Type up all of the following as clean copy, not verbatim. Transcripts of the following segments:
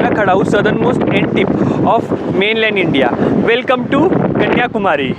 जगह खड़ा हूँ southernmost end tip of mainland India. Welcome to Kanyakumari.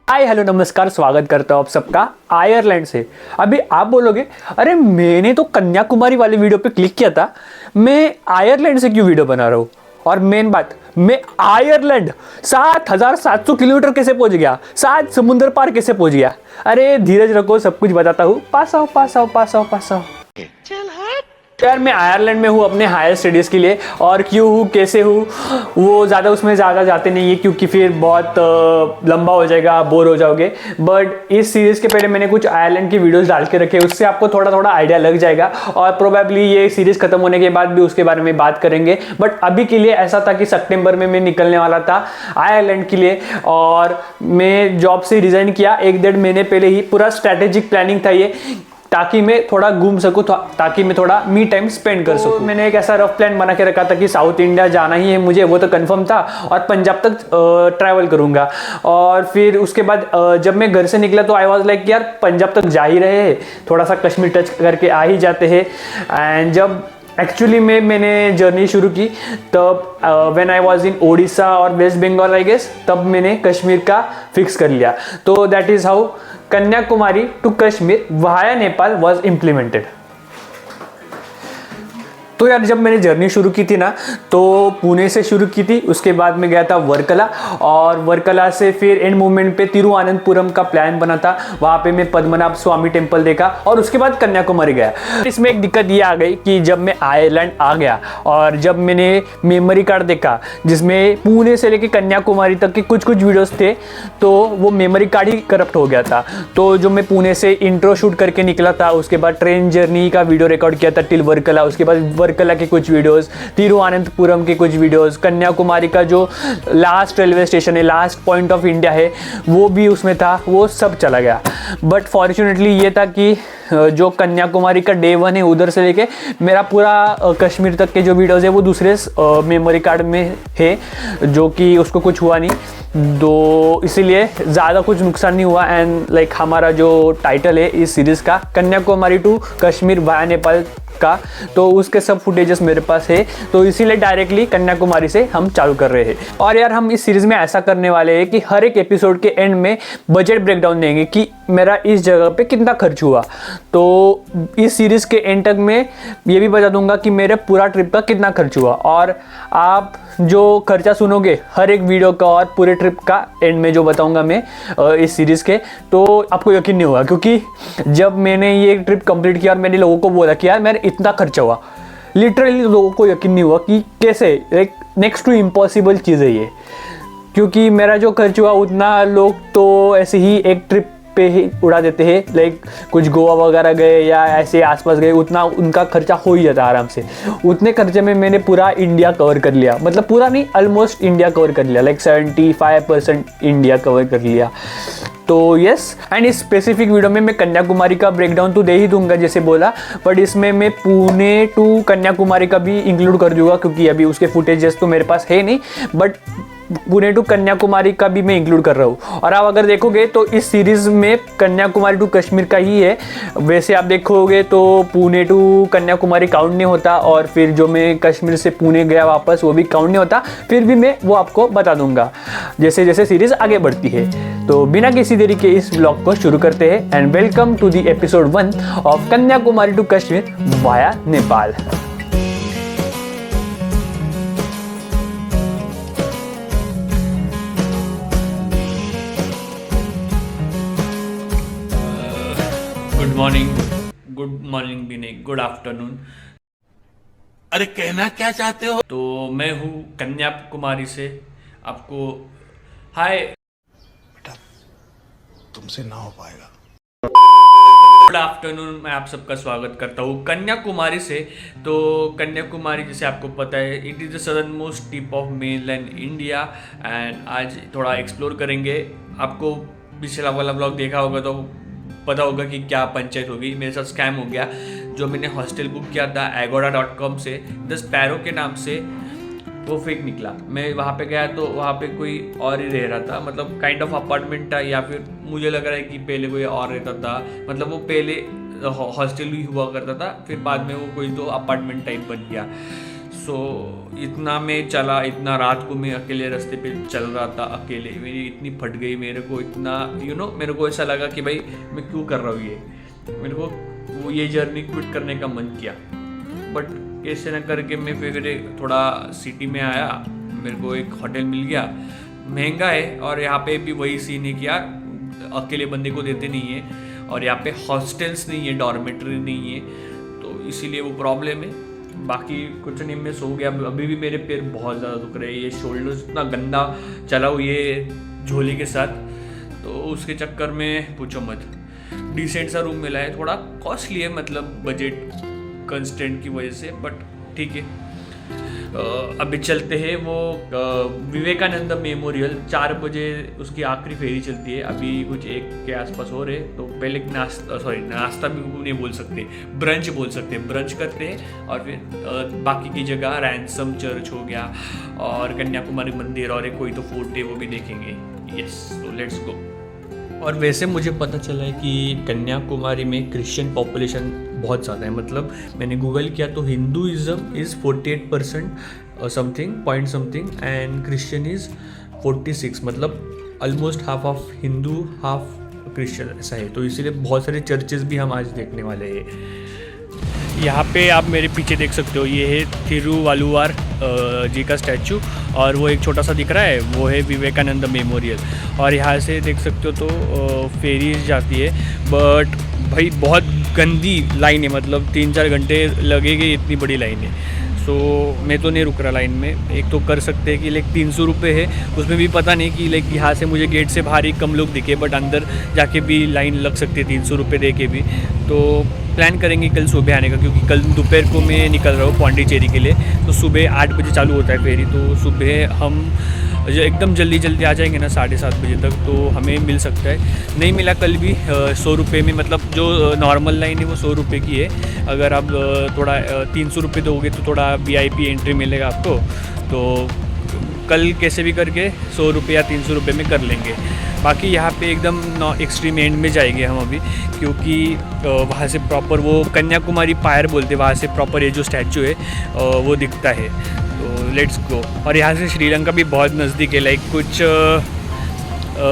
Hi hello नमस्कार, स्वागत करता हूँ आप सबका आयरलैंड से। अभी आप बोलोगे अरे मैंने तो कन्याकुमारी वाले वीडियो पे क्लिक किया था, मैं आयरलैंड से क्यों वीडियो बना रहा हूँ। और मेन बात, मैं आयरलैंड 7,700 किलोमीटर कैसे पहुंच गया, 7 समुद्र पार कैसे पहुंच गया। अरे धीरज रखो, सब कुछ बताता हूँ। पास आओ। यार मैं आयरलैंड में हूँ अपने हायर स्टडीज़ के लिए, और क्यों हूँ कैसे हूँ वो उसमें ज़्यादा जाते नहीं है क्योंकि फिर बहुत लंबा हो जाएगा, बोर हो जाओगे। बट इस सीरीज़ के पहले मैंने कुछ आयरलैंड की वीडियोस डाल के रखे, उससे आपको थोड़ा थोड़ा आइडिया लग जाएगा और प्रोबेबली ये सीरीज़ खत्म होने के बाद भी उसके बारे में बात करेंगे। बट अभी के लिए ऐसा था कि सितंबर में मैं निकलने वाला था आयरलैंड के लिए, और मैं जॉब से रिज़ाइन किया 1-1.5 महीने पहले ही। पूरा स्ट्रैटेजिक प्लानिंग था ये, ताकि मैं थोड़ा घूम सकूं, ताकि मैं थोड़ा मी टाइम स्पेंड कर सकूं। मैंने एक ऐसा रफ प्लान बना के रखा था कि साउथ इंडिया जाना ही है मुझे, वो तो कंफर्म था, और पंजाब तक ट्रैवल करूंगा। और फिर उसके बाद जब मैं घर से निकला तो आई वाज लाइक यार पंजाब तक जा ही रहे हैं, थोड़ा सा कश्मीर टच करके आ ही जाते हैं। एंड जब एक्चुअली मैंने जर्नी शुरू की तब when I was in Odisha और वेस्ट बंगाल आई गेस, तब मैंने कश्मीर का फिक्स कर लिया। तो that is how Kanyakumari to Kashmir via Nepal was implemented. तो यार जब मैंने जर्नी शुरू की थी ना, तो पुणे से शुरू की थी, उसके बाद मैं गया था वर्कला, और वर्कला से फिर एंड मूवमेंट पे तिरुवनंतपुरम का प्लान बना था। वहाँ पे मैं पद्मनाभ स्वामी टेम्पल देखा और उसके बाद कन्याकुमारी गया। इसमें एक दिक्कत ये आ गई कि जब मैं आयरलैंड आ गया और जब मैंने मेमोरी कार्ड देखा जिसमें पुणे से लेके कन्याकुमारी तक के कुछ वीडियोस थे, तो वो मेमोरी कार्ड ही करप्ट हो गया था। तो जो मैं पुणे से इंट्रो शूट करके निकला था, उसके बाद ट्रेन जर्नी का वीडियो रिकॉर्ड किया था टिल वर्कला, उसके बाद वर्कला के कुछ वीडियोस, तिरुवनंतपुरम के कुछ वीडियोस, कन्याकुमारी का जो लास्ट रेलवे स्टेशन है, लास्ट पॉइंट ऑफ इंडिया है, वो भी उसमें था, वो सब चला गया। बट फॉर्चुनेटली ये था कि जो कन्याकुमारी का डे 1 है उधर से लेके मेरा पूरा कश्मीर तक के जो वीडियोस है वो दूसरे मेमोरी कार्ड में है, जो कि उसको कुछ हुआ नहीं, तो इसीलिए ज़्यादा कुछ नुकसान नहीं हुआ। एंड लाइक हमारा जो टाइटल है इस सीरीज़ का, कन्याकुमारी टू कश्मीर वाया नेपाल का, तो उसके सब फुटेजेस मेरे पास है, तो इसीलिए डायरेक्टली कन्याकुमारी से हम चालू कर रहे हैं। और यार हम इस सीरीज़ में ऐसा करने वाले हैं कि हर एक एपिसोड के एंड में बजट ब्रेकडाउन देंगे कि मेरा इस जगह पे कितना खर्च हुआ। तो इस सीरीज़ के एंड तक मैं ये भी बता दूंगा कि मेरे पूरा ट्रिप का कितना खर्च हुआ, और आप जो खर्चा सुनोगे हर एक वीडियो का और पूरे ट्रिप का एंड में जो बताऊंगा मैं इस सीरीज़ के, तो आपको यकीन नहीं होगा। क्योंकि जब मैंने ये ट्रिप कंप्लीट किया और मैंने लोगों को बोला कि यार मेरा इतना खर्चा हुआ, लिटरली लोगों को यकीन नहीं हुआ कि कैसे, लाइक नेक्स्ट टू इम्पॉसिबल चीज़ है ये। क्योंकि मेरा जो खर्च हुआ उतना लोग तो ऐसे ही एक ट्रिप पे ही उड़ा देते हैं, लाइक कुछ गोवा वगैरह गए या ऐसे आसपास गए, उतना उनका खर्चा हो ही जाता है आराम से। उतने खर्चे में मैंने पूरा इंडिया कवर कर लिया, मतलब पूरा नहीं, ऑलमोस्ट इंडिया कवर कर लिया, लाइक 75% इंडिया कवर कर लिया। तो यस, एंड इस स्पेसिफिक वीडियो में मैं कन्याकुमारी का ब्रेकडाउन तो दे ही दूंगा जैसे बोला, बट इसमें मैं पुणे टू कन्याकुमारी का भी इंक्लूड कर दूंगा, क्योंकि अभी उसके फुटेजेस तो मेरे पास है नहीं, बट पुणे टू कन्याकुमारी का भी मैं इंक्लूड कर रहा हूँ। और आप अगर देखोगे तो इस सीरीज़ में कन्याकुमारी टू कश्मीर का ही है। वैसे आप देखोगे तो पुणे टू कन्याकुमारी काउंट नहीं होता, और फिर जो मैं कश्मीर से पुणे गया वापस वो भी काउंट नहीं होता। फिर भी मैं वो आपको बता दूंगा जैसे जैसे सीरीज़ आगे बढ़ती है। तो बिना किसी देरी के इस ब्लॉग को शुरू करते हैं, and welcome to the episode 1 of Kanyakumari to Kashmir via Nepal. Good morning भी नहीं, गुड आफ्टरनून। अरे कहना क्या चाहते हो? तो मैं हूँ कन्याकुमारी से, आपको हाय। बेटा तुमसे ना हो पाएगा। गुड आफ्टरनून, मैं आप सबका स्वागत करता हूँ कन्याकुमारी से। तो कन्याकुमारी जैसे आपको पता है, it is the southern most tip of mainland India, and आज थोड़ा एक्सप्लोर करेंगे। आपको पिछला वाला ब्लॉग देखा होगा तो पता होगा कि क्या पंचायत होगी, मेरे साथ स्कैम हो गया। जो मैंने हॉस्टल बुक किया था agoda.com से द स्पैरो के नाम से, वो फेक निकला। मैं वहाँ पे गया तो वहाँ पे कोई और ही रह रहा था, मतलब काइंड ऑफ अपार्टमेंट था, या फिर मुझे लग रहा है कि पहले कोई और रहता था, मतलब वो पहले हॉस्टल ही हुआ करता था, फिर बाद में वो कोई तो अपार्टमेंट टाइप बन गया। सो इतना मैं चला, इतना रात को मैं अकेले रास्ते पे चल रहा था, अकेले, मेरी इतनी फट गई, मेरे को इतना मेरे को ऐसा लगा कि भाई मैं क्यों कर रहा हूँ ये, मेरे को वो ये जर्नी क्विट करने का मन किया। बट कैसे न करके मैं फिर थोड़ा सिटी में आया, मेरे को एक होटल मिल गया, महंगा है, और यहाँ पे भी वही सीन है कि यार अकेले बंदे को देते नहीं है, और यहाँ पे हॉस्टल्स नहीं है, डॉर्मेटरी नहीं है, तो इसीलिए वो प्रॉब्लम है। बाकी कुछ नहीं, मैं सो गया। अभी भी मेरे पैर बहुत ज़्यादा दुख रहे हैं, ये शोल्डर्स इतना गंदा चला हुआ ये झोले के साथ, तो उसके चक्कर में पूछो मत। डिसेंट सा रूम मिला है, थोड़ा कॉस्टली है, मतलब बजट कंस्टेंट की वजह से, बट ठीक है। अभी चलते हैं वो विवेकानंद मेमोरियल, 4 बजे उसकी आखिरी फेरी चलती है, अभी कुछ 1 के आसपास हो रहे, तो पहले नाश्ता भी नहीं बोल सकते, ब्रंच बोल सकते हैं, ब्रंच करते हैं, और फिर बाकी की जगह रैंसम चर्च हो गया और कन्याकुमारी मंदिर और एक कोई तो फोर्ट है वो भी देखेंगे। यस, तो लेट्स गो। और वैसे मुझे पता चला है कि कन्याकुमारी में क्रिश्चियन पॉपुलेशन बहुत ज़्यादा है, मतलब मैंने गूगल किया तो Hinduism is 48% something point something and Christian is 46, मतलब almost half of Hindu half Christian ऐसा है, तो इसीलिए बहुत सारे चर्चेज़ भी हम आज देखने वाले हैं। यहाँ पे आप मेरे पीछे देख सकते हो, ये है थिरुवल्लुवार जी का स्टैचू, और वो एक छोटा सा दिख रहा है वो है विवेकानंद मेमोरियल, और यहाँ से देख सकते हो तो फेरीज जाती है, बट भाई बहुत गंदी लाइन है, मतलब 3-4 घंटे लगेंगे, इतनी बड़ी लाइन है। सो मैं तो नहीं रुक रहा लाइन में। एक तो कर सकते हैं कि लाइक 300 रुपये है, उसमें भी पता नहीं कि लाइक यहाँ से मुझे गेट से बाहर ही कम लोग दिखे, बट अंदर जाके भी लाइन लग सकती है 300 रुपये दे के भी। तो प्लान करेंगे कल सुबह आने का, क्योंकि कल दोपहर को मैं निकल रहा हूँ पौंडीचेरी के लिए, तो सुबह 8 बजे चालू होता है फेरी, तो सुबह हम एकदम जल्दी आ जाएंगे ना 7:30 बजे तक, तो हमें मिल सकता है। नहीं मिला कल भी 100 रुपये में, मतलब जो नॉर्मल लाइन है वो 100 रुपये की है, अगर आप थोड़ा 300 रुपये दोगे तो थोड़ा VIP एंट्री मिलेगा आपको, तो कल कैसे भी करके 100 रुपये या 300 रुपये में कर लेंगे। बाकी यहाँ पे एकदम एक्सट्रीम एंड में जाएंगे हम अभी, क्योंकि वहाँ से प्रॉपर वो कन्याकुमारी पायर बोलते हैं, वहाँ से प्रॉपर ये जो स्टैचू है वो दिखता है, तो लेट्स गो। और यहाँ से श्रीलंका भी बहुत नज़दीक है, लाइक कुछ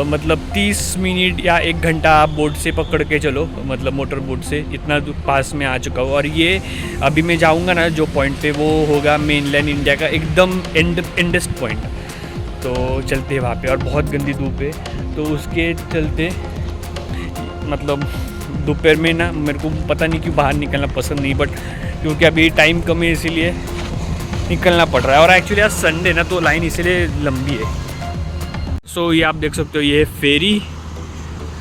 मतलब 30 मिनट या 1 घंटा आप बोट से पकड़ के चलो, मतलब मोटर बोट से, इतना पास में आ चुका हूँ। और ये अभी मैं जाऊँगा ना जो पॉइंट पे, वो होगा मेनलैंड इंडिया का एकदम एंडेस्ट पॉइंट, तो चलते हैं वहाँ पे। और बहुत गंदी धूप है, तो उसके चलते मतलब दोपहर में ना मेरे को पता नहीं क्यों बाहर निकलना पसंद नहीं, बट क्योंकि अभी टाइम कम है इसीलिए निकलना पड़ रहा है। और एक्चुअली आज संडे ना, तो लाइन इसीलिए लंबी है। सो ये आप देख सकते हो, ये फेरी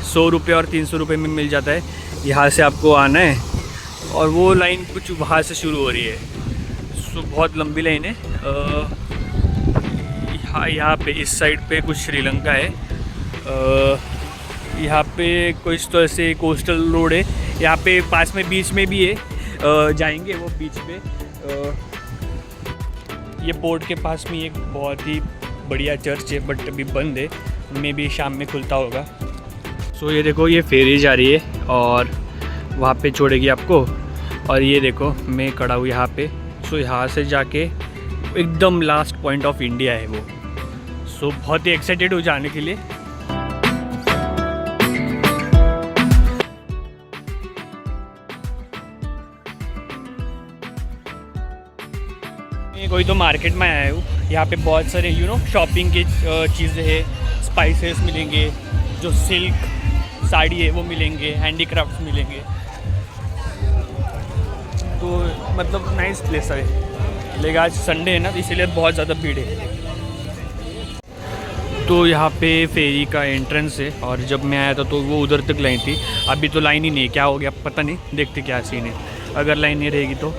100 रुपये और 300 रुपये में मिल जाता है। यहाँ से आपको आना है, और वो लाइन कुछ वहाँ से शुरू हो रही है, सो बहुत लंबी लाइन है। यहाँ पे इस साइड पे कुछ श्रीलंका है, यहाँ पे कुछ तो ऐसे कोस्टल रोड है, यहाँ पे पास में बीच में भी है, जाएंगे वो बीच पे। ये पोर्ट के पास में एक बहुत ही बढ़िया चर्च है, बट अभी बंद है, मे भी शाम में खुलता होगा। सो ये देखो, ये फेरी जा रही है और वहाँ पे छोड़ेगी आपको, और ये देखो मैं खड़ा हूँ यहाँ पे। सो यहाँ से जाके एकदम लास्ट पॉइंट ऑफ इंडिया है वो। सो बहुत ही एक्साइटेड हो जाने के लिए। कोई तो मार्केट में आया हूँ, यहाँ पे बहुत सारे शॉपिंग की चीज़ें हैं, स्पाइसेस मिलेंगे, जो सिल्क साड़ी है वो मिलेंगे, हैंडीक्राफ्ट मिलेंगे, तो मतलब नाइस प्लेस है। लेकिन आज संडे है ना, तो इसीलिए बहुत ज़्यादा भीड़ है। तो यहाँ पे फेरी का एंट्रेंस है, और जब मैं आया था तो वो उधर तक लाइन थी, अभी तो लाइन ही नहीं है, क्या हो गया पता नहीं, देखते क्या सीन है। अगर लाइन नहीं रहेगी तो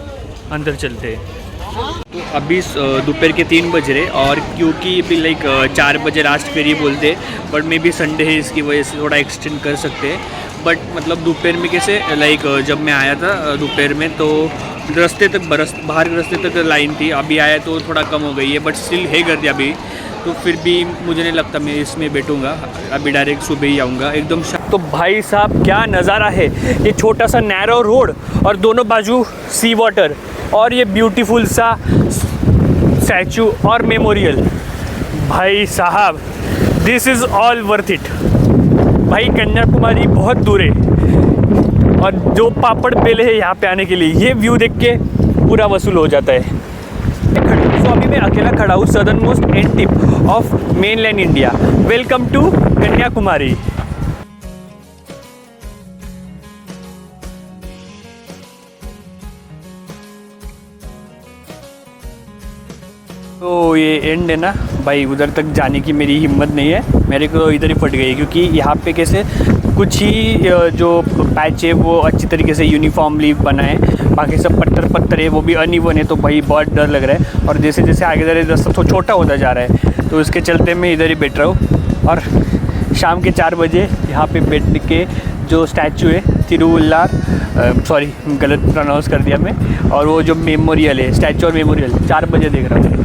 अंदर चलते हैं। तो अभी दोपहर के 3 बज रहे, और क्योंकि अभी लाइक 4 बजे लास्ट फेरी बोलते हैं, बट मे भी संडे है इसकी वजह से थोड़ा एक्सटेंड कर सकते हैं। बट मतलब दोपहर में कैसे लाइक जब मैं आया था दोपहर में तो रास्ते तक बाहर के रास्ते तक लाइन थी, अभी आया तो थोड़ा कम हो गई है बट स्टिल है गर्दी अभी। तो फिर भी मुझे नहीं लगता मैं इसमें बैठूंगा, अभी डायरेक्ट सुबह ही आऊँगा एकदम। तो भाई साहब क्या नज़ारा है, ये छोटा सा नैरो रोड और दोनों बाजू सी वाटर और ये ब्यूटीफुल सा स्टैचू और मेमोरियल। भाई साहब this is all worth it. भाई कन्याकुमारी बहुत दूर है और जो पापड़ बेले है यहाँ पे आने के लिए, ये व्यू देख के पूरा वसूल हो जाता है। तो अभी मैं अकेला खड़ा हूँ southernmost end tip of mainland India. Welcome to Kanyakumari. तो ये एंड है ना भाई, उधर तक जाने की मेरी हिम्मत नहीं है, मेरे को इधर ही फट गई क्योंकि यहाँ पे कैसे कुछ ही जो पैच है वो अच्छी तरीके से यूनिफॉर्मली बना है, बाकी सब पत्थर पत्थर है वो भी अनइवन है। तो भाई बहुत डर लग रहा है और जैसे जैसे आगे जा रहे रास्ता तो छोटा होता जा रहा है, तो इसके चलते मैं इधर ही बैठ रहा हूँ। और शाम के 4 बजे यहाँ पे बैठ के जो स्टैचू है तिरुवल्लार, सॉरी गलत प्रोनाउंस कर दिया मैं, और वो जो मेमोरियल है स्टैचू और मेमोरियल 4 बजे देख रहा हूँ।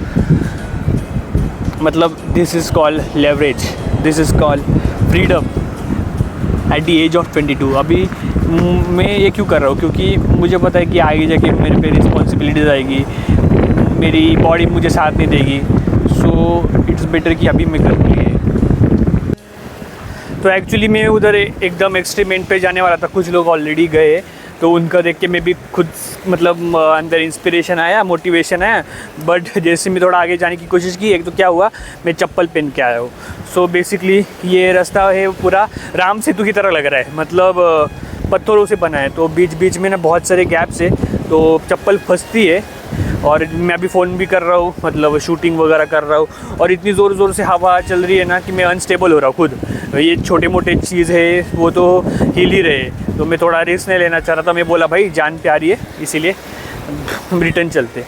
मतलब this is called leverage, this is called freedom at the age of 22। अभी मैं ये क्यों कर रहा हूँ, क्योंकि मुझे पता है कि आगे जाके मेरे पे रिस्पॉन्सिबिलिटीज़ आएगी, मेरी बॉडी मुझे साथ नहीं देगी, सो इट्स बेटर कि अभी मैं कर लिए। तो एक्चुअली मैं उधर एकदम एक्सट्रीम एंड पे जाने वाला था, कुछ लोग ऑलरेडी गए तो उनका देख के मैं भी खुद मतलब अंदर इंस्पिरेशन आया, मोटिवेशन आया। बट जैसे मैं थोड़ा आगे जाने की कोशिश की, एक तो क्या हुआ मैं चप्पल पहन के आया हूँ। सो बेसिकली ये रास्ता है पूरा राम सेतु की तरह लग रहा है, मतलब पत्थरों से बना है, तो बीच बीच में ना बहुत सारे गैप्स है तो चप्पल फंसती है। और मैं अभी फ़ोन भी कर रहा हूँ, मतलब शूटिंग वगैरह कर रहा हूँ और इतनी ज़ोर ज़ोर से हवा चल रही है ना कि मैं अनस्टेबल हो रहा हूँ खुद। ये छोटे मोटे चीज़ है वो तो हिल ही रहे, तो मैं थोड़ा रिस्क नहीं लेना चाह रहा था। मैं बोला भाई जान प्यारी है इसीलिए हम रिटर्न चलते।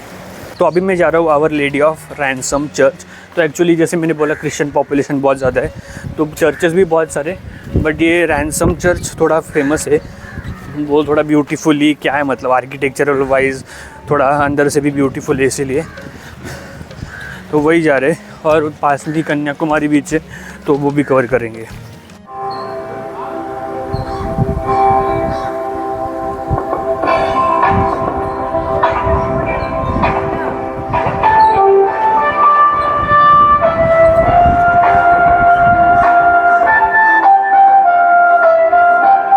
तो अभी मैं जा रहा हूँ Our Lady of Ransom Church. तो एक्चुअली जैसे मैंने बोला क्रिश्चियन पॉपुलेशन बहुत ज़्यादा है तो चर्चेस भी बहुत सारे, बट ये रैनसम चर्च थोड़ा फेमस है। वो थोड़ा ब्यूटीफुली क्या है, मतलब आर्किटेक्चरल वाइज थोड़ा अंदर से भी ब्यूटीफुल है, इसीलिए तो वही जा रहे हैं। और पास में ही कन्याकुमारी बीच है तो वो भी कवर करेंगे।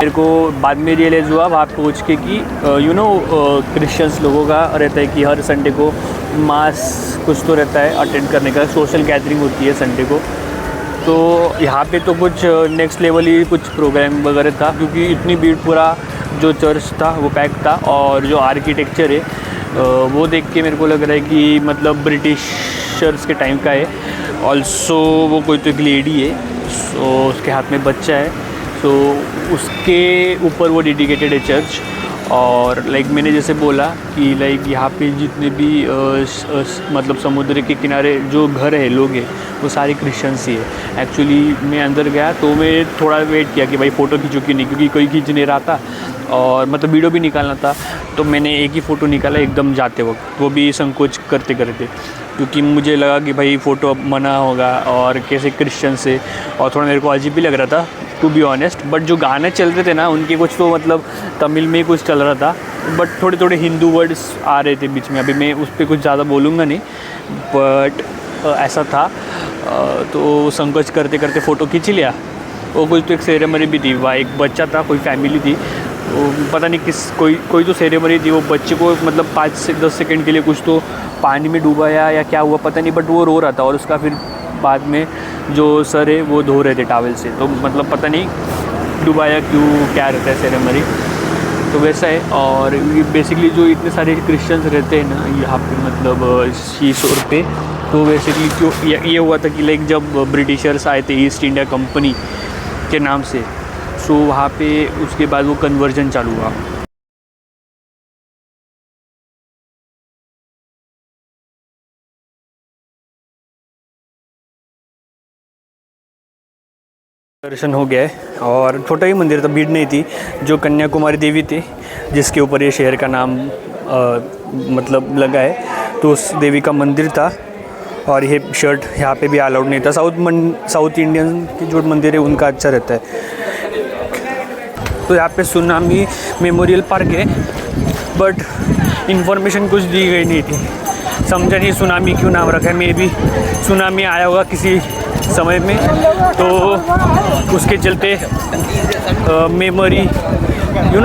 मेरे को बाद में रियलाइज़ हुआ वहाँ पहुँच के कि यू नो क्रिश्चियंस लोगों का रहता है कि हर संडे को मास कुछ तो रहता है अटेंड करने का, सोशल गैदरिंग होती है संडे को। तो यहाँ पे तो कुछ नेक्स्ट लेवल ही कुछ प्रोग्राम वगैरह था, क्योंकि इतनी भीड़, पूरा जो चर्च था वो पैक था। और जो आर्किटेक्चर है वो देख के मेरे को लग रहा है कि मतलब ब्रिटिशर्स के टाइम का है। ऑल्सो वो कोई तो एक लेडी है, सो उसके हाथ में बच्चा है, तो उसके ऊपर वो डेडिकेटेड है चर्च। और लाइक मैंने जैसे बोला कि लाइक यहाँ पे जितने भी मतलब समुद्र के किनारे जो घर है, लोग हैं, वो सारे क्रिश्चियंस ही है। एक्चुअली मैं अंदर गया तो मैं थोड़ा वेट किया कि भाई फ़ोटो खींचूँ कि नहीं, क्योंकि कोई खींच नहीं रहा था और मतलब वीडियो भी निकालना था। तो मैंने एक ही फ़ोटो निकाला एकदम जाते वक्त, वो भी संकोच करते करते, क्योंकि मुझे लगा कि भाई फ़ोटो अब मना होगा और कैसे क्रिश्चियन से, और थोड़ा मेरे को अजीब भी लग रहा था टू बी ऑनेस्ट। बट जो गाने चल रहे थे ना उनके कुछ तो मतलब तमिल में ही कुछ चल रहा था, बट थोड़े थोड़े हिंदू वर्ड्स आ रहे थे बीच में। अभी मैं उस पर कुछ ज़्यादा बोलूँगा नहीं, बट ऐसा था। तो संकोच करते करते फ़ोटो खींच लिया। वो कुछ तो एक सेरेमनी भी थी, वहाँ एक बच्चा था, कोई फैमिली थी, वो पता नहीं किस कोई तो सेरेमनी थी। वो बच्चे को मतलब 5 से 10 सेकंड के लिए कुछ तो पानी में डूबाया या क्या हुआ पता नहीं, बट वो रो रहा था और उसका फिर बाद में जो सर है वो धो रहे थे टॉवल से। तो मतलब पता नहीं डुबाया क्यों, क्या रहता है सेरेमनी, तो वैसा है। और बेसिकली जो इतने सारे क्रिश्चियंस रहते हैं ना यहाँ पे, मतलब शीशोर पे, तो बेसिकली क्यों ये हुआ था कि लाइक जब ब्रिटिशर्स आए थे ईस्ट इंडिया कंपनी के नाम से, सो वहाँ पे उसके बाद वो कन्वर्जन चालू हुआ। दर्शन हो गया है और छोटा ही मंदिर था, भीड़ नहीं थी। जो कन्याकुमारी देवी थी जिसके ऊपर ये शहर का नाम मतलब लगा है, तो उस देवी का मंदिर था। और ये शर्ट यहाँ पे भी अलाउड नहीं था। साउथ इंडियन की जो मंदिर है उनका अच्छा रहता है। तो यहाँ पे सुनामी मेमोरियल पार्क है, बट इन्फॉर्मेशन कुछ दी गई नहीं थी। समझा नहीं सुनामी क्यों नाम रखा है। मे भी सुनामी आया होगा किसी समय में, तो उसके चलते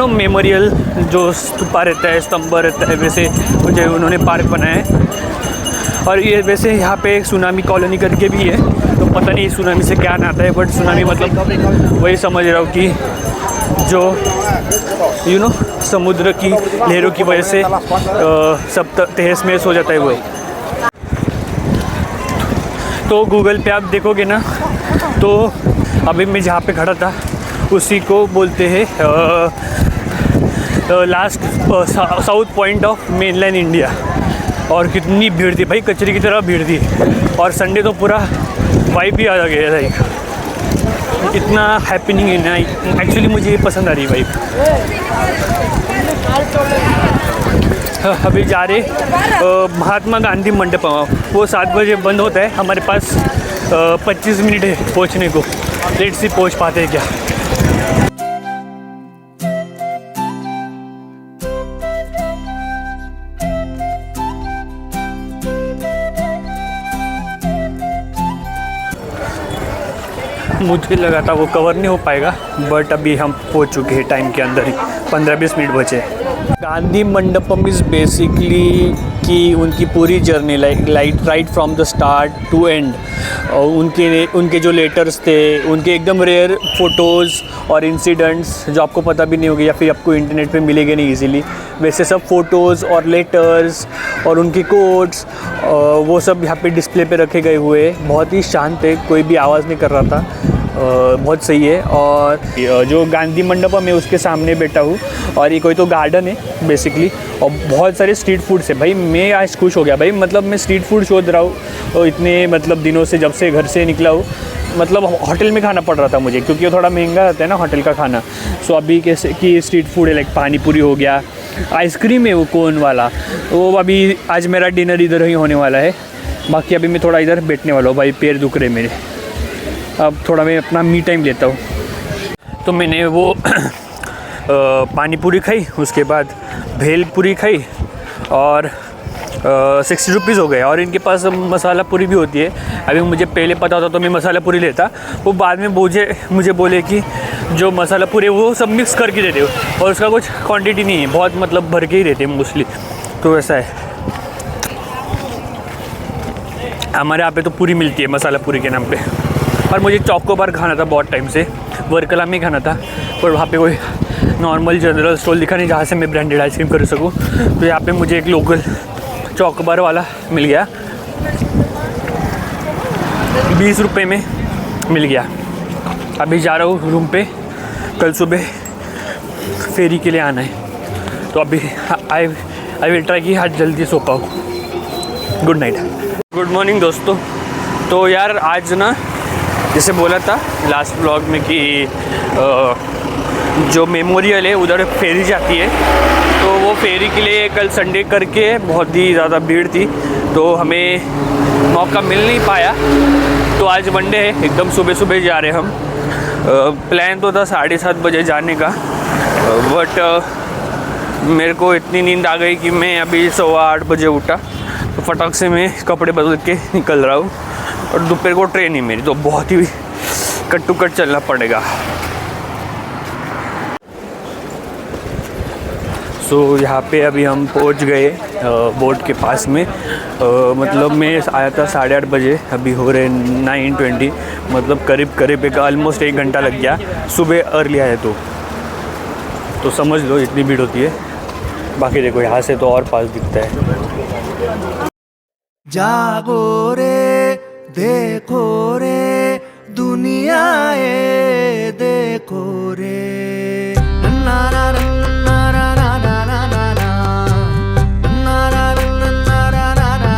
मेमोरियल जो स्तूपा रहता है, स्तंभ रहता है, वैसे मुझे उन्होंने पार्क बनाया है। और ये वैसे यहाँ पे एक सुनामी कॉलोनी करके भी है, तो पता नहीं सुनामी से क्या नाता है, बट सुनामी मतलब वही समझ रहा हूँ कि जो समुद्र की लहरों की वजह से सब तहस महस हो जाता है वो। तो गूगल पे आप देखोगे ना, तो अभी मैं जहाँ पे खड़ा था उसी को बोलते हैं last south point of mainland India. और कितनी भीड़ थी भाई, कचरे की तरह भीड़ थी। और संडे तो पूरा वाइब ही आ गया था, इतना हैपनिंग है ना। एक्चुअली मुझे ये पसंद आ रही है वाइब। अभी जा रहे महात्मा गांधी मंडपम, वो 7 बजे बंद होता है। हमारे पास 25 मिनट है पहुंचने को। लेट्स सी पहुंच पाते हैं क्या। मुझे लगा था वो कवर नहीं हो पाएगा, बट अभी हम पहुंच चुके हैं टाइम के अंदर ही। 15-20 मिनट बचे। गांधी मंडपम इज़ बेसिकली कि उनकी पूरी journey right from the start to end, उनके जो लेटर्स थे, उनके एकदम रेयर फ़ोटोज़ और इंसिडेंट्स जो आपको पता भी नहीं होगी या फिर आपको इंटरनेट पे मिलेंगे नहीं इजीली, वैसे सब फ़ोटोज़ और लेटर्स और उनके कोट्स वो सब यहाँ पे डिस्प्ले पे रखे गए हुए। बहुत ही शांत है, कोई भी आवाज़ नहीं कर रहा था। बहुत सही है। और जो गांधी मंडपम है उसके सामने बैठा हूँ, और ये कोई तो गार्डन है बेसिकली, और बहुत सारे स्ट्रीट फूड्स है। भाई मैं आज खुश हो गया भाई, मतलब मैं स्ट्रीट फूड शोध रहा हूँ इतने मतलब दिनों से, जब से घर से निकला हूँ। मतलब होटल में खाना पड़ रहा था मुझे, क्योंकि वो थोड़ा महंगा रहता है ना होटल का खाना। सो अभी कैसे कि स्ट्रीट फूड है, लाइक पानी पूरी हो गया, आइसक्रीम है वो कोन वाला, वो अभी आज मेरा डिनर इधर ही होने वाला है। बाकी अभी मैं थोड़ा इधर बैठने वाला हूँ भाई, पैर दुख रहे मेरे। अब थोड़ा मैं अपना मी टाइम लेता हूँ। तो मैंने वो पानी पूरी खाई, उसके बाद भेल पूरी खाई, और 60 रुपीज़ हो गए। और इनके पास मसाला पूरी भी होती है। अभी मुझे पहले पता होता तो मैं मसाला पूरी लेता, वो बाद में मुझे बोले कि जो मसाला पूरी वो सब मिक्स करके देते हो, और उसका कुछ क्वांटिटी नहीं है, बहुत मतलब भर के ही रहते हैं मोस्टली। तो वैसा है। हमारे यहाँ पे तो पूरी मिलती है मसाला पूरी के नाम पे। और मुझे चॉकोबार खाना था बहुत टाइम से, वर्कला में खाना था, पर वहाँ पे कोई नॉर्मल जनरल स्टॉल दिखा नहीं जहाँ से मैं ब्रांडेड आइसक्रीम कर सकूँ। तो यहाँ पे मुझे एक लोकल चॉकोबार वाला मिल गया, 20 रुपये में मिल गया। अभी जा रहा हूँ रूम पे, कल सुबह फेरी के लिए आना है। तो अभी आई विल ट्राई कि आज जल्दी सो पाऊँ। गुड नाइट, गुड मॉर्निंग दोस्तों। तो यार आज ना, जैसे बोला था लास्ट व्लॉग में कि जो मेमोरियल है उधर फेरी जाती है, तो वो फेरी के लिए कल संडे करके बहुत ही ज़्यादा भीड़ थी, तो हमें मौका मिल नहीं पाया। तो आज मंडे है, एकदम सुबह सुबह जा रहे हम। प्लान तो था 7:30 बजे जाने का, बट मेरे को इतनी नींद आ गई कि मैं अभी 8:15 बजे उठा। तो फटाक से मैं कपड़े बदल के निकल रहा हूँ, और दोपहर को ट्रेन है मेरी, तो बहुत ही कट टू कट चलना पड़ेगा। सो यहाँ पे अभी हम पहुँच गए बोर्ड के पास में। मतलब मैं आया था 8:30 बजे, अभी हो रहे 9:20, मतलब करीब एक ऑलमोस्ट 1 घंटा लग गया। सुबह अर्ली आया तो समझ लो इतनी भीड़ होती है। बाकी देखो यहाँ से तो और पास दिखता है। जागो रे देखो रे दुनिया ये देखो रे ना ना ना ना ना ना ना ना ना ना ना ना ना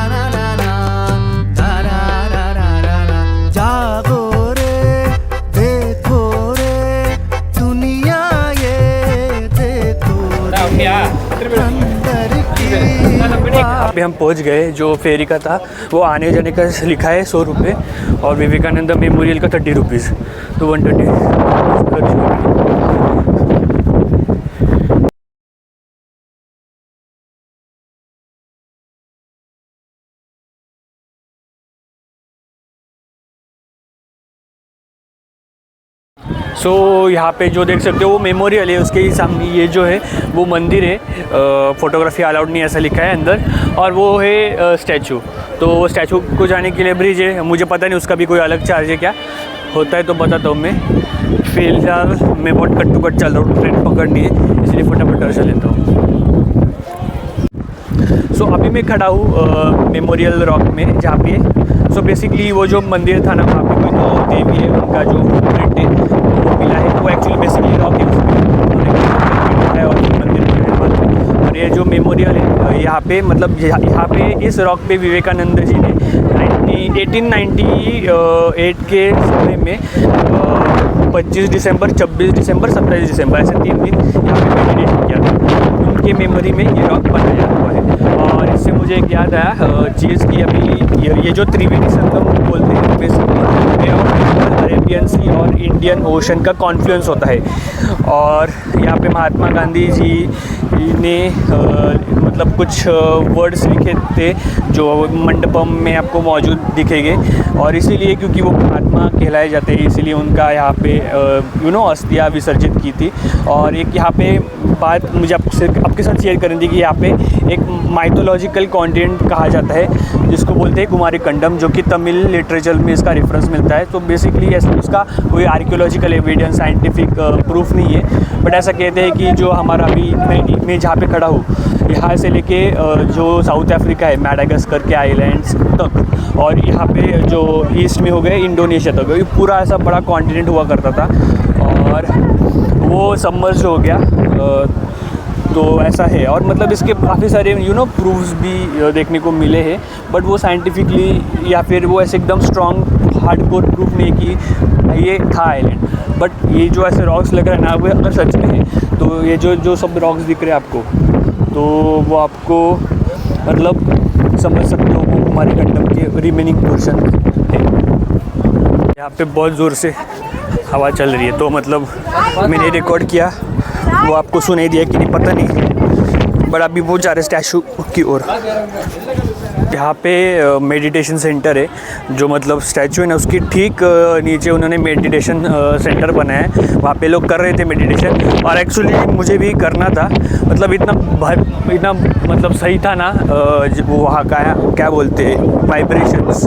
ना ना ना। जागो रे देखो पे हम पहुंच गए। जो फेरी का था वो आने जाने का लिखा है 100 रुपये और विवेकानंद मेमोरियल का 30 रुपीज़, तो 130। सो यहाँ पे जो देख सकते हो वो मेमोरियल है, उसके ही सामने ये जो है वो मंदिर है। फ़ोटोग्राफी अलाउड नहीं ऐसा लिखा है अंदर, और वो है स्टैचू। तो वो स्टैचू को जाने के लिए ब्रिज है, मुझे पता नहीं उसका भी कोई अलग चार्ज है क्या होता है तो बताता हूँ मैं। फिलहाल मैं बहुत कट टू कट चल रहा हूँ, ट्रेन पकड़नी है इसलिए फटाफट दर्शन लेता हूँ। सो अभी मैं खड़ा हूँ मेमोरियल रॉक में, जहाँ पे सो बेसिकली वो जो मंदिर था ना वहाँ पे कोई तो देवी है, उनका जो प्रिंट है वो मिला है। वो एक्चुअली बेसिकली रॉक है, उसमें और मंदिर में। और ये जो मेमोरियल है यहाँ पे, मतलब यहाँ पे इस रॉक पे विवेकानंद जी ने 1898 के समय में 25 दिसंबर, 26 दिसंबर, 27 दिसंबर ऐसे 3 दिन यहाँ पे मेडिटेशन किया था। उनके मेमोरी में ये रॉक बनाया हुआ है। और इससे मुझे एक याद आया चीज़ की, अभी ये जो त्रिवेणी संगम बोलते हैं बेसिकली अरेबियन सी और इंडियन ओशन का कॉन्फ्लुएंस होता है। और यहाँ पे महात्मा गांधी जी ने मतलब कुछ वर्ड्स लिखे थे जो मंडपम में आपको मौजूद दिखेंगे। और इसीलिए क्योंकि वो महात्मा कहलाए जाते हैं इसीलिए उनका यहाँ पे अस्थियाँ विसर्जित की थी। और एक यहाँ पे बात मुझे आपके साथ शेयर करनी थी कि यहाँ पे एक माइथोलॉजिकल कॉन्टिनेंट कहा जाता है जिसको बोलते हैं कुमारी खंडम, जो कि तमिल लिटरेचर में इसका रेफरेंस मिलता है। तो बेसिकली ऐसा उसका कोई आर्कियोलॉजिकल एविडेंस, साइंटिफिक प्रूफ नहीं है, बट ऐसा कहते हैं कि जो हमारा अभी मैं जहाँ पे खड़ा हूँ यहाँ से लेके जो साउथ अफ्रीका है मैडागास्कर के आइलैंड्स तक, और यहाँ पे जो ईस्ट में हो गए इंडोनेशिया तक, ये पूरा ऐसा बड़ा कॉन्टिनेंट हुआ करता था और वो सबमर्ज हो गया। तो ऐसा है। और मतलब इसके काफ़ी सारे प्रूफ्स भी देखने को मिले हैं, बट वो साइंटिफिकली या फिर वो ऐसे एकदम स्ट्रॉन्ग हार्डकोर प्रूफ नहीं कि ये था आइलैंड। बट ये जो ऐसे रॉक्स लग रहे हैं ना, वो अगर सच में है तो ये जो सब रॉक्स दिख रहे हैं आपको, तो वो आपको मतलब समझ सकते हो वो कुमारी खंडम के रिमेनिंग पोर्शन है। यहाँ पे बहुत ज़ोर से हवा चल रही है, तो मतलब मैंने रिकॉर्ड किया, वो आपको सुनाई दिया कि नहीं पता नहीं, बट अभी वो जा रहे स्टैचू की ओर। यहाँ पे मेडिटेशन सेंटर है, जो मतलब स्टैचू है ना उसकी ठीक नीचे उन्होंने मेडिटेशन सेंटर बनाया है। वहाँ पे लोग कर रहे थे मेडिटेशन, और एक्चुअली मुझे भी करना था। मतलब इतना मतलब सही था ना वो वहाँ का क्या बोलते हैं वाइब्रेशंस।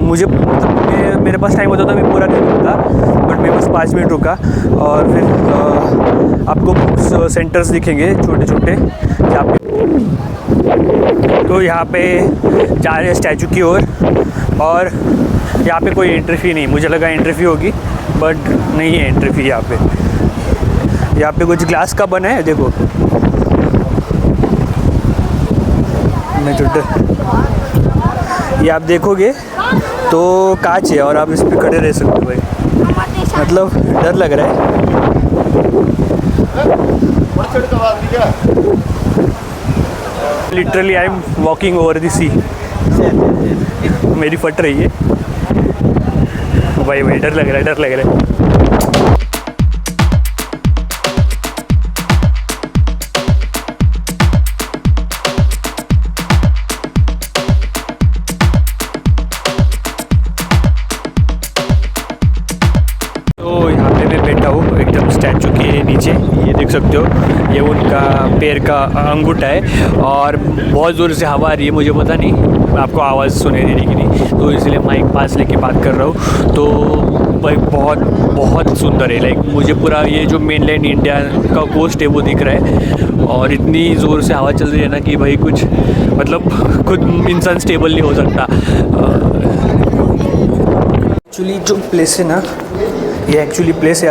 मुझे मतलब मेरे पास टाइम होता था मैं पूरा नहीं रुकता, बट मैं बस 5 मिनट रुका। और फिर आपको बुक्स सेंटर्स दिखेंगे छोटे छोटे जहाँ पे, तो यहाँ पे जा रहे हैं स्टैचू की ओर। और यहाँ पे कोई एंट्री फी नहीं, मुझे लगा एंट्री फी होगी बट नहीं है एंट्री फी यहाँ पे। यहाँ पे कुछ ग्लास का बना है, देखो मैं ये आप देखोगे तो कांच है और आप इस पर खड़े रह सकते हो भाई, मतलब डर लग रहा है। Literally I am walking over the sea, मेरी फट रही है भाई, डर लग रहा है। तो यहाँ पे मैं बैठा हूँ एकदम स्टैचू के नीचे, ये देख सकते हो ये उनका पैर का अंगूठा है और बहुत ज़ोर से हवा आ रही है। मुझे पता नहीं आपको आवाज़ सुने दे रही कि नहीं, तो इसलिए माइक पास लेके बात कर रहा हूँ। तो भाई बहुत सुंदर है, लाइक मुझे पूरा ये जो मेनलैंड इंडिया का कोस्ट है वो दिख रहा है और इतनी ज़ोर से हवा चल रही है ना कि भाई कुछ मतलब खुद इंसान स्टेबल नहीं हो सकता। एक्चुअली जो प्लेस है ना, ये एक्चुअली प्लेस है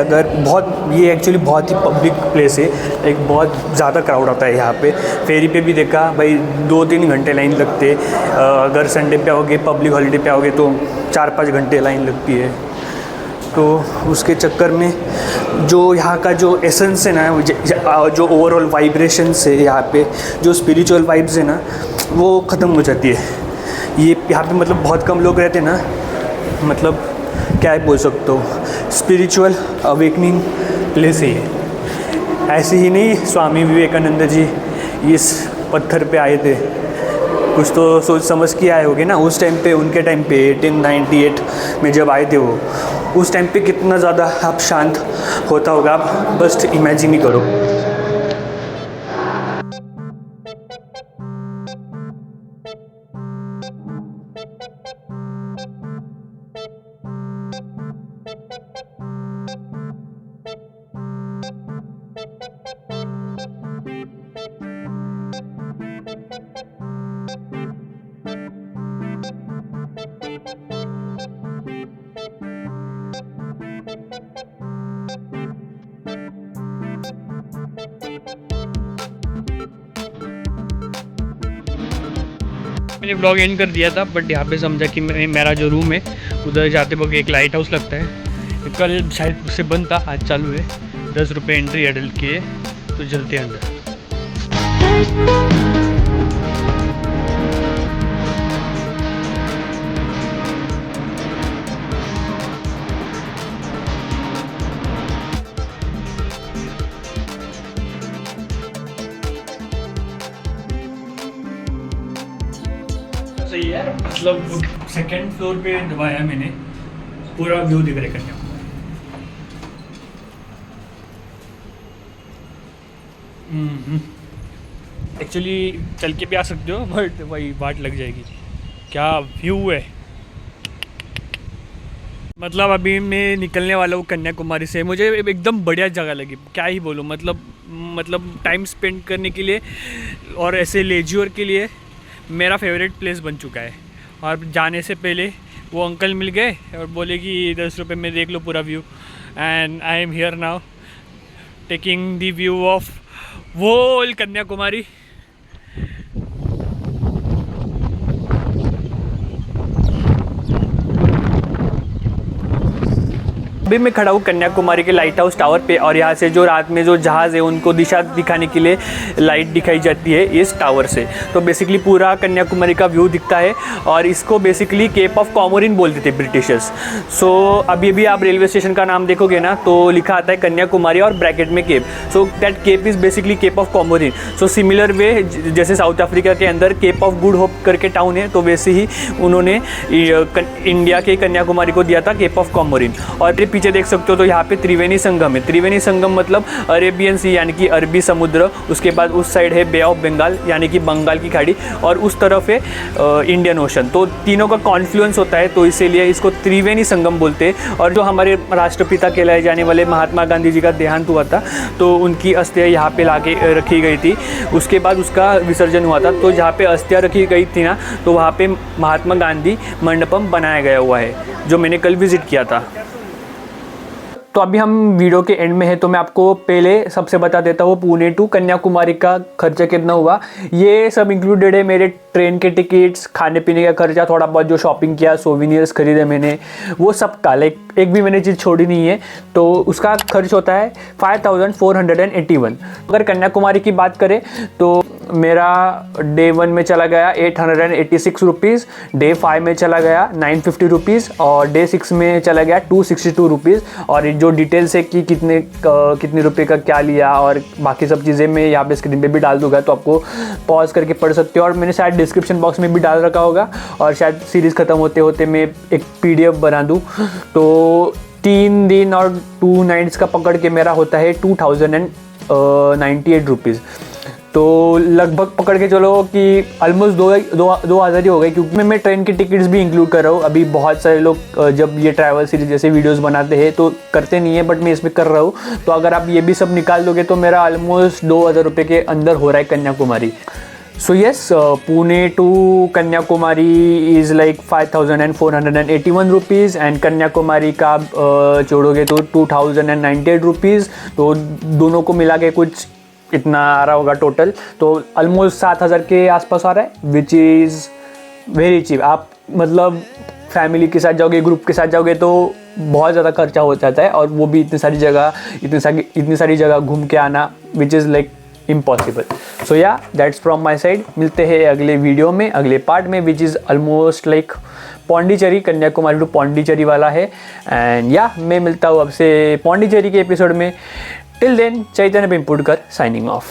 ये एक्चुअली बहुत ही पब्लिक प्लेस है, एक बहुत ज़्यादा क्राउड आता है यहाँ पे। फेरी पे भी देखा भाई 2-3 घंटे लाइन लगते हैं, अगर संडे पे आओगे पब्लिक हॉलीडे पे आओगे तो 4-5 घंटे लाइन लगती है। तो उसके चक्कर में जो यहाँ का जो एसेंस है ना, जो ओवरऑल वाइब्रेशंस है यहाँ पे, जो स्पिरिचुअल वाइब्स है ना, वो ख़त्म हो जाती है। ये यहाँ पे मतलब बहुत कम लोग रहते हैं ना, मतलब क्या है बोल सकते हो, स्पिरिचुअल अवेकनिंग प्लेस है ये। ऐसे ही नहीं स्वामी विवेकानंद जी इस पत्थर पे आए थे, कुछ तो सोच समझ के आए होंगे ना उस टाइम पे, उनके टाइम पे 1898 में जब आए थे वो, उस टाइम पे कितना ज़्यादा आप शांत होता होगा, आप बस इमेजिन ही करो। मैंने ब्लॉग एंड कर दिया था, बट यहाँ पे समझा कि मेरा जो रूम है उधर जाते वक्त एक लाइट हाउस लगता है, कल शायद उससे बंद था, आज चालू है। 10 रुपये एंट्री एडल्ट की है, तो चलते हैं अंदर। सही है, मतलब सेकंड फ्लोर पे दबाया मैंने, पूरा व्यू दिख रहा है। एक्चुअली चल के भी आ सकते हो, बट वही वाट लग जाएगी। क्या व्यू है, मतलब अभी मैं निकलने वाला हूँ कन्याकुमारी से। मुझे एकदम बढ़िया जगह लगी, क्या ही बोलूँ, मतलब टाइम स्पेंड करने के लिए और ऐसे लेज्योर के लिए मेरा फेवरेट प्लेस बन चुका है। और जाने से पहले वो अंकल मिल गए और बोले कि 10 रुपये में देख लो पूरा view, and I am here now taking the view of whole Kanyakumari. अभी मैं खड़ा हूँ कन्याकुमारी के लाइट हाउस टावर पे, और यहाँ से जो रात में जो जहाज़ है उनको दिशा दिखाने के लिए लाइट दिखाई जाती है इस टावर से। तो बेसिकली पूरा कन्याकुमारी का व्यू दिखता है, और इसको बेसिकली केप ऑफ कॉमोरिन बोलते थे ब्रिटिशर्स। सो अभी भी आप रेलवे स्टेशन का नाम देखोगे ना तो लिखा आता है कन्याकुमारी और ब्रैकेट में cape. So that cape is basically cape of Comorin. So similar way जैसे साउथ अफ्रीका के अंदर केप ऑफ गुड होप करके टाउन है, तो वैसे ही उन्होंने इंडिया के कन्याकुमारी को दिया था केप ऑफ कॉमोरिन। और पीछे देख सकते हो तो यहाँ पे त्रिवेणी संगम है। त्रिवेणी संगम मतलब अरेबियन सी यानी कि अरबी समुद्र, उसके बाद उस साइड है बे ऑफ बंगाल यानी कि बंगाल की खाड़ी, और उस तरफ है इंडियन ओशन। तो तीनों का कॉन्फ्लुएंस होता है, तो इसीलिए इसको त्रिवेणी संगम बोलते हैं। और जो हमारे राष्ट्रपिता कहलाए जाने वाले महात्मा गांधी जी का देहांत हुआ था, तो उनकी अस्थियाँ यहाँ पे लाके रखी गई थी। उसके बाद उसका विसर्जन हुआ था, तो जहाँ पे अस्थियाँ रखी गई थी ना, तो वहाँ पे महात्मा गांधी मंडपम बनाया गया हुआ है, जो मैंने कल विजिट किया था। तो अभी हम वीडियो के एंड में है, तो मैं आपको पहले सबसे बता देता हूँ पुणे टू कन्याकुमारी का खर्चा कितना हुआ। ये सब इंक्लूडेड है, मेरे ट्रेन के टिकट्स, खाने पीने का खर्चा, थोड़ा बहुत जो शॉपिंग किया, सोविनियर्स खरीदे मैंने, वो सब का एक भी मैंने चीज़ छोड़ी नहीं है। तो उसका खर्च होता है 5481। अगर कन्याकुमारी की बात करें तो मेरा डे 1 में चला गया 886 रुपीज़, डे 5 में चला गया 950 रुपीज़, और डे 6 में चला गया 262 रुपीज़। और जो डिटेल्स है कि कितने रुपए का क्या लिया और बाकी सब चीज़ें मैं यहाँ पे स्क्रीन पे भी डाल दूंगा, तो आपको पॉज करके पढ़ सकते हो। और मैंने शायद डिस्क्रिप्शन बॉक्स में भी डाल रखा होगा, और शायद सीरीज़ ख़त्म होते होते मैं एक PDF बना दूँ। तो 3 दिन और 2 नाइट्स का पकड़ के मेरा होता है 2098 रुपीज़। तो लगभग पकड़ के चलो कि ऑलमोस्ट 2000 ही हो गए, क्योंकि मैं ट्रेन की टिकट्स भी इंक्लूड कर रहा हूँ। अभी बहुत सारे लोग जब ये ट्रैवल सीरीज जैसे वीडियोस बनाते हैं तो करते नहीं है, बट मैं इसमें कर रहा हूँ। तो अगर आप ये भी सब निकाल दोगे तो मेरा ऑलमोस्ट 2000 रुपये के अंदर हो रहा है Kanyakumari. So yes, Pune to Kanyakumari is like 5481 rupees, and Kanyakumari का जोड़ोगे तो 2098 रुपीज़। तो दोनों को मिला के कुछ इतना आ रहा होगा टोटल, तो ऑलमोस्ट 7000 के आसपास आ रहा है, विच इज़ वेरी चीप। आप मतलब फैमिली के साथ जाओगे, ग्रुप के साथ जाओगे तो बहुत ज़्यादा खर्चा हो जाता है, और वो भी इतनी सारी जगह घूम के आना, विच इज़ लाइक इम्पॉसिबल. सो या दैट्स फ्रॉम माई साइड. मिलते हैं अगले वीडियो में, अगले पार्ट में, which is almost like Pondicherry, Kanyakumari to Pondicherry वाला है. एंड या मैं मिलता हूँ आपसे पौंडीचेरी के एपिसोड में. टिल देन, चैतन्य पिंपुड़कर साइनिंग ऑफ.